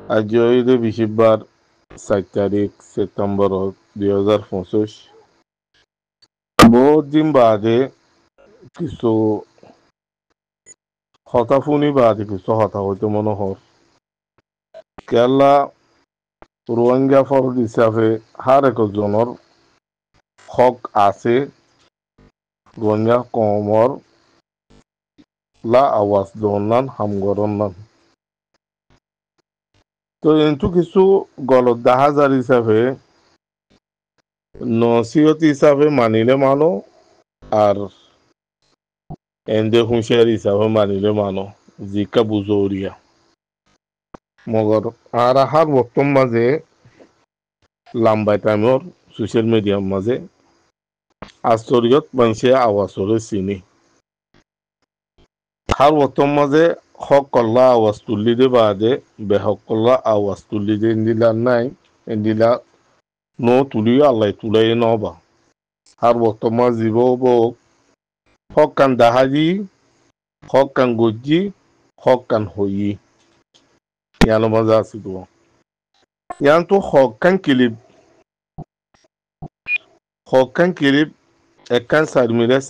আজ ঈদে বৃহস্পতিবার 4 তারিখ সেপ্টেম্বর 2025। বহুত দিন বাদে কিছু হতাফুনি বাদে কিছু হতা হইতে মনে হয় কেলা রোহিঙ্গা ফরদ হিসাবে হার একজনের হক আছে রোহিঙ্গা কমর লা আওয়াজ দন্নান হামগরন্নান তো কিন্তু কিছু গলত দাহাজার হিসাবে নসিহত হিসাবে মানিলে মানো আর এন্দে হুঁশিয়ার হিসাবে মানিলে মানো জিকা বুজৌরিয়া মগর আর আহার বর্তমান মাঝে লাম্বাই টাইমর সোশ্যাল মিডিয়ার মাঝে আশ্চর্যত মানুষে আওয়াজরে চিনি হার বর্তমান মাঝে হক কল্লা আওয়াজ তুললি দে বাদে বেহক কল্লা আওয়াজ তুললি দে ইন্দিলা নাই ইন্দিলা নো তুলিও আল্লাহ তুলাই নবা হার বর্তমান জীব বক হক কান দাহাজি হক কান গজ্জি হক কান হই ইয়ানো মাঝে আছে তো ইয়ান তো হক কান কিলিপ একখান 4 মিনিট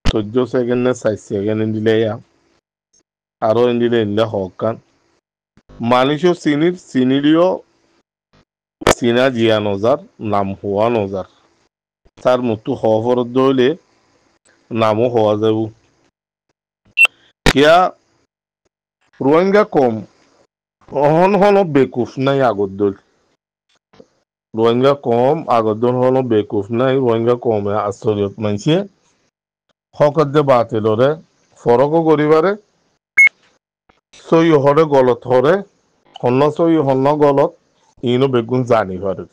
14 সেকেন্ড না 6 সেকেন্ড দিলে আরো দিলে ইনলে হকান মানুষও চিনিলিও চিনা জিয়া নজার নাম হওয়া নজার তার মতো হওয়া ফরত দইলে নামও হওয়া যাব কিয়া রোহিঙ্গা কম অহন হন বেকুফ নাই আগত দল রোহিঙ্গা কম আগত দল হন বেকুফ নাই রোহিঙ্গা কমে আশ্চর্যত মানছে হকত দে বাতিলরে ফরকও করিবারে সই হরে গলত হরে হন্ন সই হন্ন গলত ইনো বেগুন জানি পারে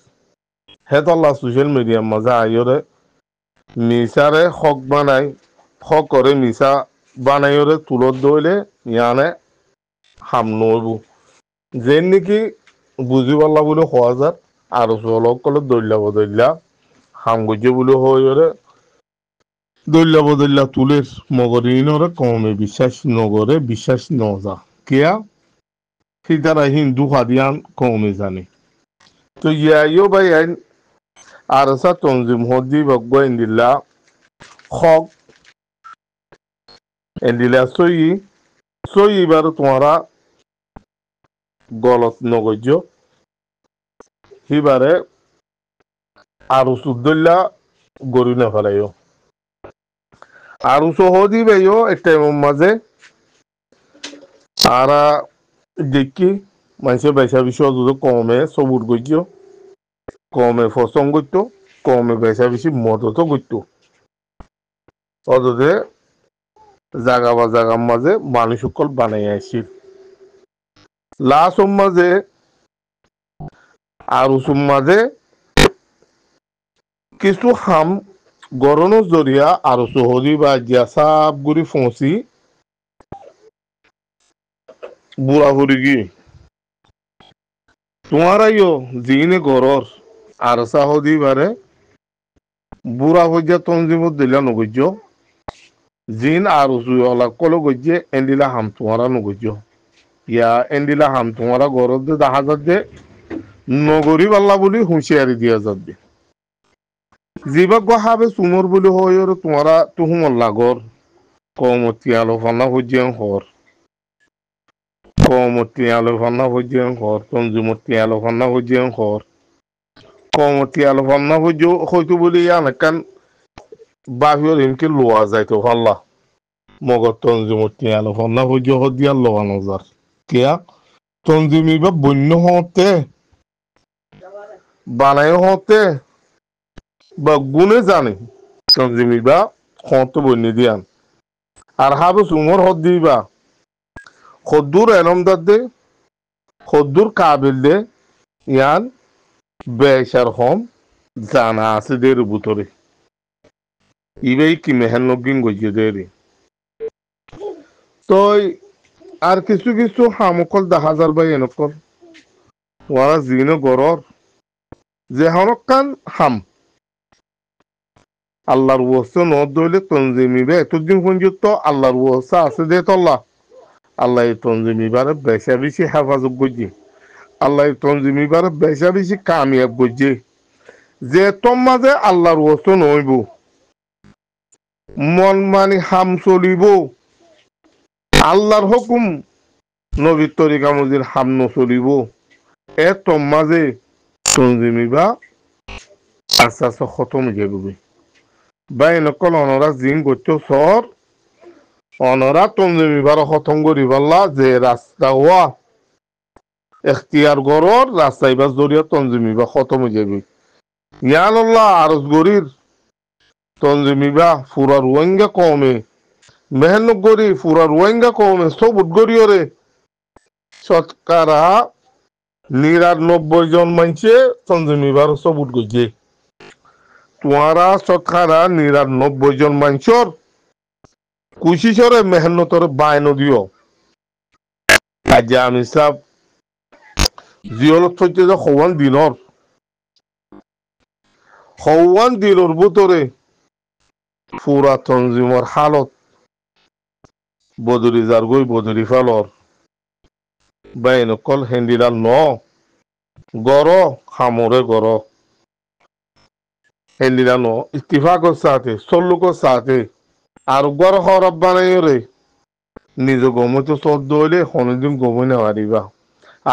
হেতল্লা সোশ্যাল মিডিয়ার মাঝে আইরে মিসারে হক বানাই হক করে মিসা বানাইরে তুলত দইলে ইয়ানে হাম নইবু যেন নাকি বুঝি পারলা বলে হওয়া যার আর চলক কলে দৈল্লা বদল্লা হাম গজ্জে বলে হইরে দৈল্লা বদল্লা তুলের মগরিনরে কমে বিশ্বাস নগরে বিশ্বাস নজা কেয়া সিতারা হিন্দু হাদিয়ান কমে জানে তো ইয়াইও ভাই আইন আর সা তনজিম হদি বগ্গ ইন্দিল্লা হক ইন্দিল্লা সই এবার তোমারা গলত নগজ্য হিবারে আরো সুদ্দল্লা গরু না ফেলাইও আরো সহদি ভাইও একটা মাঝে আরা দেখি মানুষের বেচা বিষয় যদি কমে সবুর গজ্য কমে ফসং করত কমে বেচা বেশি মদত করত অদতে জাগা বা জাগার মাঝে মানুষ সকল বানাই আসছিল লাস্ট মাঝে আর মাঝে কিছু হাম গরনের জরিয়া আর সহজি বা জিয়া সাপ গুড়ি ফসি বুড়া ফুরি কি তোমার আইও জিনে গরর আর সাহদি বারে বুড়া হইয়া তঞ্জিমত দিলা নগজ্য জিন আর উলা কলো গজ্জে এন্দিলা হাম তোমারা নগজ্য ইয়া এন্দিলা হাম তোমারা গরর দে দেখা যাচ্ছে নগরী পাল্লা বলি হুঁশিয়ারি দিয়া যাবে জিবাক হাবে সুমর বলি হয় তোমারা তুহুমর লাগর কমতি আলো ফান্না হজ্জিয়াং হর কমতি আলো ফান্না হজ্জিয়াং হর তঞ্জুমতি আলো ফান্না হজ্জিয়াং হর কমতি আলো ফান্না হজ্জ হয়তো বলি আনেকান বাহির এমকে লোয়া যাইতো ফাল্লা মগর তঞ্জুমতি আলো ফান্না হজ্জ হদিয়া লোয়া নজার কিয়া তঞ্জুমি বা বন্য হতে বানায় হতে বা গুণে জানে তঞ্জিমি বা হতে বন্য দিয়ান আর হাবে সুমর হদ দিবা খদ্দুর এলমদার দে খদ্দুর কাবিল দে ইয়ান বেশার হম জানা আছে দের বুতরে ইবেই কি মেহেন নগিন গজিয়ে দেরি তো আর কিছু কিছু হামকল দেখা যার বাই এনেকল ওরা জিনে গরর যে হনকান হাম আল্লাহর ওয়াসে ন দইলে তনজিমি বে এতদিন পর্যন্ত আল্লাহর ওয়াসা আছে দে তল্লা আল্লাহ তঞ্জিমিবারে বেশা বেশি হেফাজত করছে, আল্লাহ তঞ্জিমিবারে বেশা বেশি কামিয়াব করছে। যে তোর মাঝে আল্লাহর ওয়াস্তু নইব, মন মানি হাম চলিব, আল্লাহর হুকুম নবীর তরিকা মজির হাম নচলিব, এ তোর মাঝে তঞ্জিমিবা আস্তে আস্তে খতম হয়ে যাবে। বাই নকল অনরা জিন করছো সর অনরা তঞ্জিমিবার খতম করি পারলা যে রাস্তা হওয়া এখতিয়ার গড়র রাস্তা এবার জরিয়া তঞ্জিমিবা খতম হয়ে যাবে। ইয়ান আল্লাহ আরজ গরির তঞ্জিমিবা ফুরা রোহিঙ্গা কমে মেহনত করি ফুরা রোহিঙ্গা কমে সবুত গরিয়রে শতকরা ৯৯ জন মানছে তঞ্জিমিবার সবুত গইছে। তোমারা শতকরা ৯৯ জন মানুষের কুশিসরে মেহনতরে বায়ন দিও। আজ আমি সব জিয়লত হচ্ছে যে হওয়ান দিনর ভিতরে পুরা তঞ্জিমর হালত বদরি যার গই বদরি ফালর বাইন কল হেন্দিলাল ন গড় খামরে গড় হেন্দিলা ন ইত্তিফাকর সাথে সল্লুকর সাথে আর গড় হরব বানাই রে নিজ গমে তো চদ্দ হইলে কোনদিন গমে নেওয়ারিবা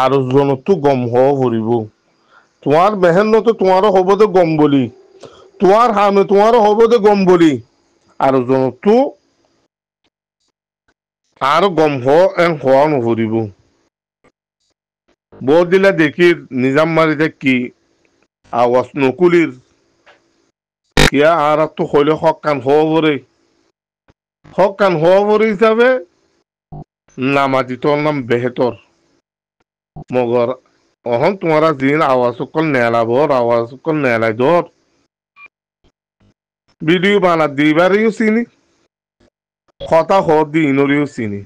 আর জনতো গম হওয়া ভরিব। তোমার মেহনত তোমারও হব দে গম বলি, তোমার হামে তোমারও হব দে গম বলি আর জনতো আর গম হওয়া নভরিব। বহুত দিলা দেখি নিজাম মারিতে কি আওয়াজ নকুলির কিয়া আর তো হইলে হক কান হওয়া পরে হিসাবে নামাজি তোর নাম বেহেতর মগর অহন তোমারা দিন আওয়াজ কল নেলাবর আওয়াজ কল নেলাই ধর ভিডিও বানা দিবারিও চিনি কথা হর দিনরিও চিনি।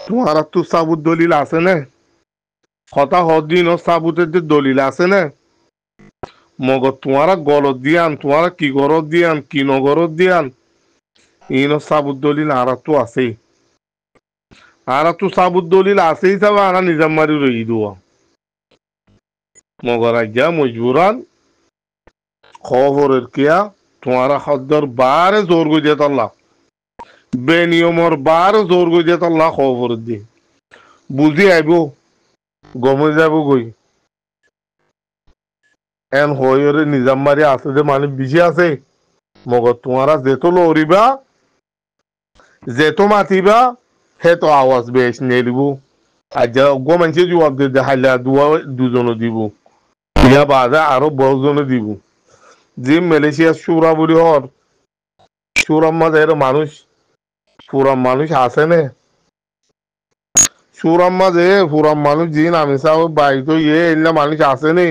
তোমারা তো সাবুত দলিল আছে না, কথা হর দিন ও সাবুতের যে দলিল আছে না, মগর তোমারা গলত দিয়ান তোমারা কি গরত দিয়ান কি নগরত দিয়ান ইনো সাবুত দলিল আর তো আছেই। আর তো সাবুত দলিল আছে হিসাবে আনা নিজাম মারি রই দেওয়া মগর আজ্ঞা মজবুরান খবরের কিয়া তোমারা হদ্দর বারে জোর গই দিয়ে তাল্লা বেনিয়মর বারে জোর গই দিয়ে তাল্লা খবর দি বুঝি আইব গমে যাব গই এন হইরে নিজাম মারি আছে যে মানে বেশি আছে মগর তোমারা যেত লড়িবা যেত মাতিবা হে তো আওয়াজ বেশ নিয়ে দিব। আজ গো মানুষের জবাব দিয়ে হাইলা দুজনে দিব ইয়া বাদে আরো ১০ জনে দিব। যে মালয়েশিয়ার সুরা বলি হর সুরার মাঝে এর মানুষ আছে না, সুরার মাঝে পুরা মানুষ জিন আমি চাও বাইক তো এলা মানুষ আছে নি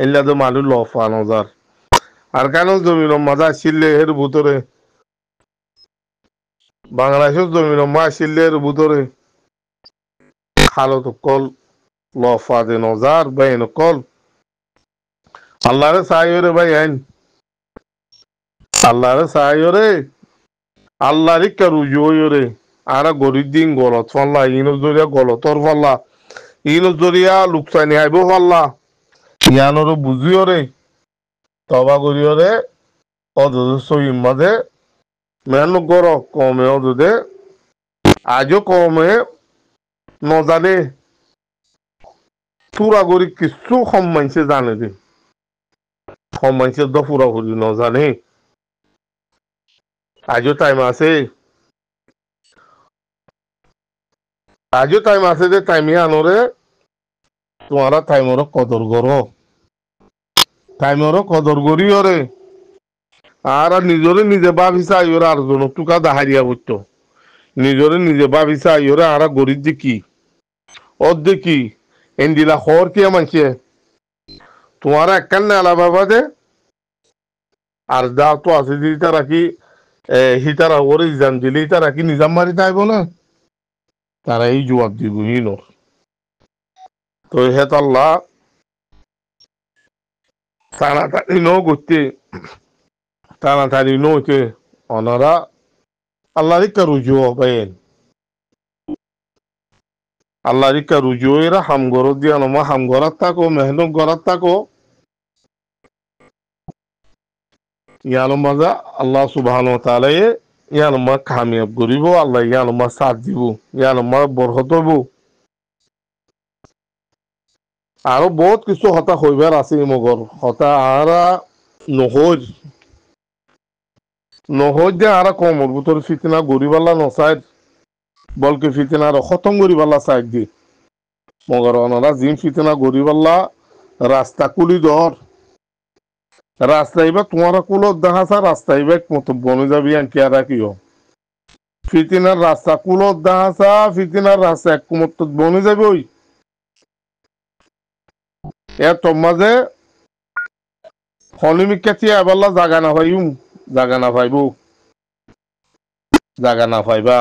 এলা তো মানুষ লফা নজার আর কেন জমিনের মাঝে আসলে এর ভিতরে বাংলাদেশের জমিনের মাঝে আসলে এর ভিতরে খালত কল লফা দে নজার বাইন কল আল্লাহরে চাইরে ভাই আইন আল্লাহরে চাইরে আল্লাহরে রুজুরে আর গরিব দিন গলত ফাল্লা ইনো জরিয়া গলতর ফাল্লা ইনো জরিয়া লুকসানি আইব ফাল্লা ইয়ানোর বুঝিও রে তবা করিও রে অদে সহিম মাঝে মেহনত গর কমে অদে আজও কমে নজানে পুরা করি কিছু সম্মানছে জানে দে সম্মানছে তো পুরা করি নজানে আজও টাইম আছে যে টাইমে আনোরে তোমারা টাইমর কদর করো টাইমর কদর করিও রে আর নিজরে নিজে ভাবিসা আইরে আর জন টুকা দাহারিয়া করতো নিজরে নিজে ভাবিসা আইরে আর গরিব দেখি ওর দেখি এন্দিলা খর কে মানছে তোমারা একখান নেলা বাবা দে আর যা তো আছে যে তারা কি হিতারা ওরে ইজাম দিলে তারা কি নিজাম মারি তাইব না তারা এই জবাব দিব হিনোর তো হে আল্লাহ তাড়াতাড়ি ন করতে তাড়াতাড়ি নইতে ওনারা আল্লাহর একটা রুজু পাইন আল্লাহ রিকা রুজুয়েরা হাম গরো দিয়া নমা হাম গরাত থাকো মেহনত গরাত থাকো ইয়ানো মাজা আল্লাহ সুবহানাহু ওয়া তাআলা ইয়ানো মা কামিয়াব করিব আল্লাহ ইয়ানো মা সাথ দিব ইয়ানো মা বরকত হইব আরো বহুত কিছু হতা হইবার আছে মগর হতা আরা নহর নহর যে আরা কমর ভিতর ফিতনা গরিবাল্লা নসাইড বলকে ফিতনা আর খতম গরিবাল্লা সাইড দি মগর অনারা জিম ফিতনা গরিবাল্লা রাস্তা কুলি ধর রাস্তা এবার তোমার কুলো দেখাছা রাস্তা এবার মতো বনে যাবি আনকি আর কিও ফিতিনার রাস্তা কুলো দেখাছা ফিতিনার রাস্তা এক মতো বনে যাবে ওই তোর মাঝে হনিমিকা চিয়া এবারলা জাগা না পাইম জাগা না পাইব জাগা না পাইবা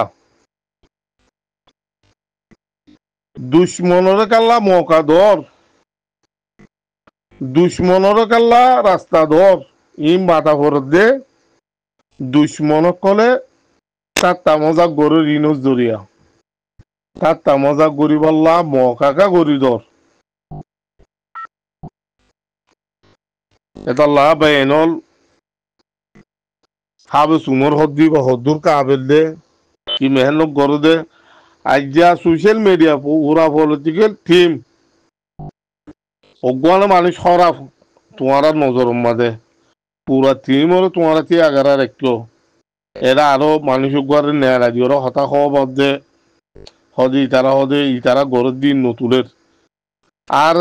দুশ্মনরে কাল্লা মৌকা ধর দুশ্মনরে কাল্লা রাস্তা ধর ই মাথা ফরত দে দুশ্মন কলে তাত্তা মজা গরু রিনুস দরিয়া তাত্তা মজা গরি বললা মৌকাকা গরি ধর এটা লাভ এনল হাবে সুমর হদ্দি বা হদ্দুর কাবেল দে কি মেহনত গরু দে আজ্ঞা সোশ্যাল মিডিয়া পুরা পলিটিক্যাল টিম অজ্ঞান মানুষ খারাপ তোমার নজর মাঝে পুরা টিম হলো তোমার আগারা রাখলো এরা আরো মানুষ অজ্ঞান নেয় রাজি ওরা হতা খাওয়া বাদে হদে ইতারা গরুর দিন নতুলের আর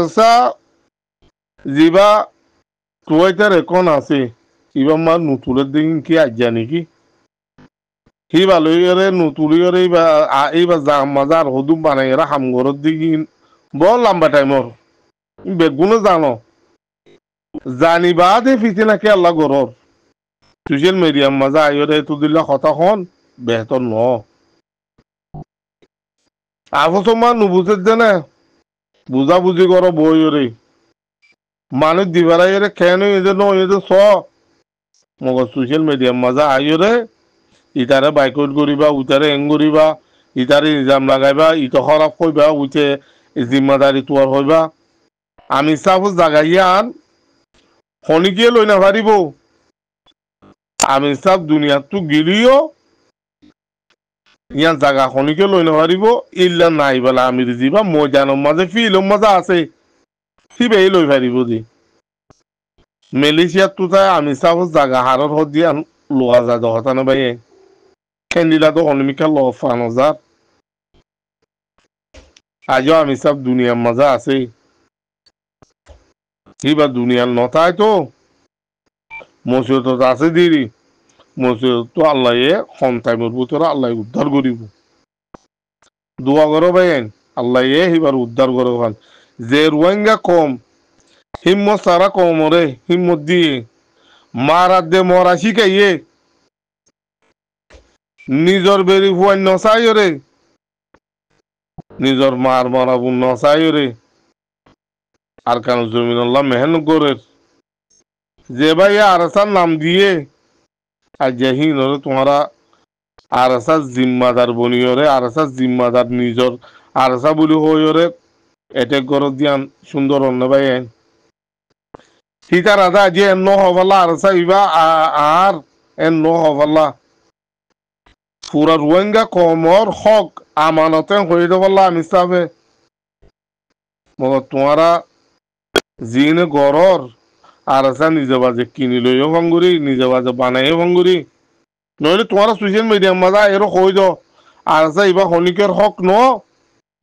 যিবা টুয়াইটার এখন আছে ইবা মার নতুলের দিন কি আজ্ঞা নাকি সি ভালোই নতুলিয়রে এইবার মাজার হদুম বানাই এরা হামগরের দিন বল লম্বা টাইমর বেগুনো জানো জানিবা দে ফিতে নাকি আল্লাহ গরর সোশ্যাল মিডিয়ার মাজা আইরে তো দিলা কথা হন বেহতর ন আফসমা নুবুঝে দেনে বুঝা বুঝি করো বইরে মানুষ দিবারাইরে কেন এদের ন এদের স মগর সোশ্যাল মিডিয়ার মাজা আইরে ইতারে বাইকট করিবা উতারে এং করিবা ইতারে নিজাম লাগাইবা ইতো খারাপ কইবা উঠে জিম্মাদারি তোয়ার হইবা আমি সাপোজ জাগাইয়ান খনিকে লই না পারিব আমি সাপ দুনিয়াতো গিলিও ইয়ান জাগা খনিকে লই না পারিব ইল্লা নাই বলা আমি দিবা মজানোর মাঝে ফিলম মজা আছে সিবেই লই পারিব দি মালয়েশিয়াত তো তাই আমি সাপোজ জাগা হারর হদিয়ান লোয়া যা দহতানে বাইয়ে কেন্দিলা তো অনিমিকা ল ফানজার আজও আমি সব দুনিয়ার মজা আছে কিবা দুনিয়ার নতায় তো মসজিদ আছে দিদি মসজিদ তো আল্লাহ সন্তাইমর ভিতরে আল্লাহ উদ্ধার করিব দোয়া করো ভাইন আল্লাহ এবার উদ্ধার করো ভান যে রোহিঙ্গা কম হিম্মত সারা কমরে হিম্মত দিয়ে মারাত দে মরা শিখাইয়ে নিজর বেরি ফুয়াই নসাই রে নিজর মার মরা বুন নসাই রে আর কেন জমিন আল্লাহ মেহনত করে যে ভাই আরসার নাম দিয়ে আর যেহীন তোমারা আরসা জিম্মাদার বনিয়রে আরসা জিম্মাদার নিজর আরসা বলি হইরে এটেক গর দিয়ান সুন্দর অন্য ভাই সীতা রাধা যে এন্ন হবাল্লা আরসা ইবা আর এন্ন হবাল্লা পুরা রোহিঙ্গা কমর হক আমানতে হয়ে দেবাল্লা আমি সাবে মগর তোমারা জিনে গরর আরসা নিজে বাজে কিনি লইও ভাঙ্গুরি নিজে বাজে বানাইও ভাঙ্গুরি নইলে তোমারা সোশ্যাল মিডিয়ার মাজা এরো কই দ আরসা ইবা হনিকের হক ন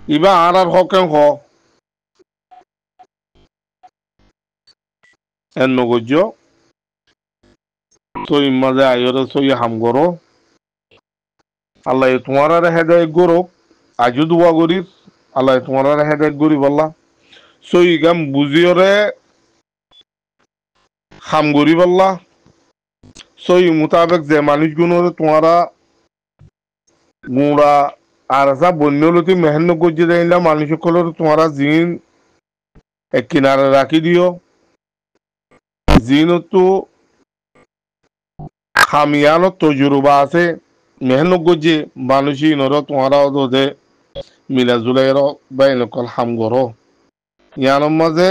ইবা আর হক হ এর নগজ্য তো ইমাজে আইরে সই হাম করো আল্লাহ তোমার হেদায়ত গরো আজও দোয়া করিস আল্লাহ তোমার হেদায়ত করি বললা সই গাম বুঝিয়রে হাম করি বললা সই মোতাবেক যে মানুষগুলোর তোমারা গুঁড়া আর আসা বন্যলতি মেহনত করছে দেয়লা মানুষ সকলের তোমারা জিন এক কিনারে রাখি দিও জিন তো খামিয়ানো তজুরবা আছে মেহনত করছে মানুষই নর তোমারা ওদের মিলা জুলাইয়ের বাইন কল হাম গরো ইয়ানোর মাঝে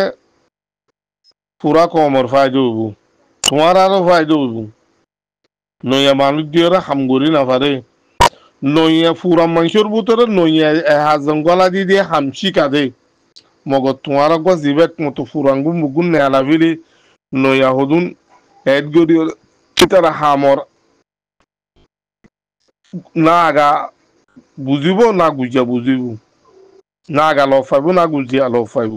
পুরা কমর ফায়দা হইব তোমার আরো ফায়দা হইব নইয়া মানুষ দিয়ে হাম করি না পারে নইয়া পুরা মানুষের ভিতরে নইয়া হাজম গলা দিয়ে হাম শিকা দে মগত তোমার গো জিবেট মতো ফুরাঙ্গু মুগুন নেলা ফিলি নইয়া হদুন এড গরি তারা হামর না আগা বুঝিব না গুজিয়া বুঝিব না আগা লফ পাইব না গুজিয়া লফ পাইব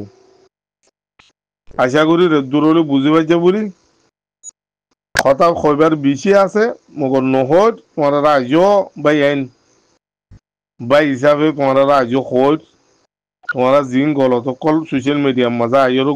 আশা করি দূরলে বুঝি পাইছে বলি কথা কইবার বেশি আছে মগর নহত তোমার রাজ্য বাই আইন বাই হিসাবে তোমার রাজ্য খোঁজ তোমার জিন গলত কল সোশ্যাল মিডিয়ার মাঝে আইরো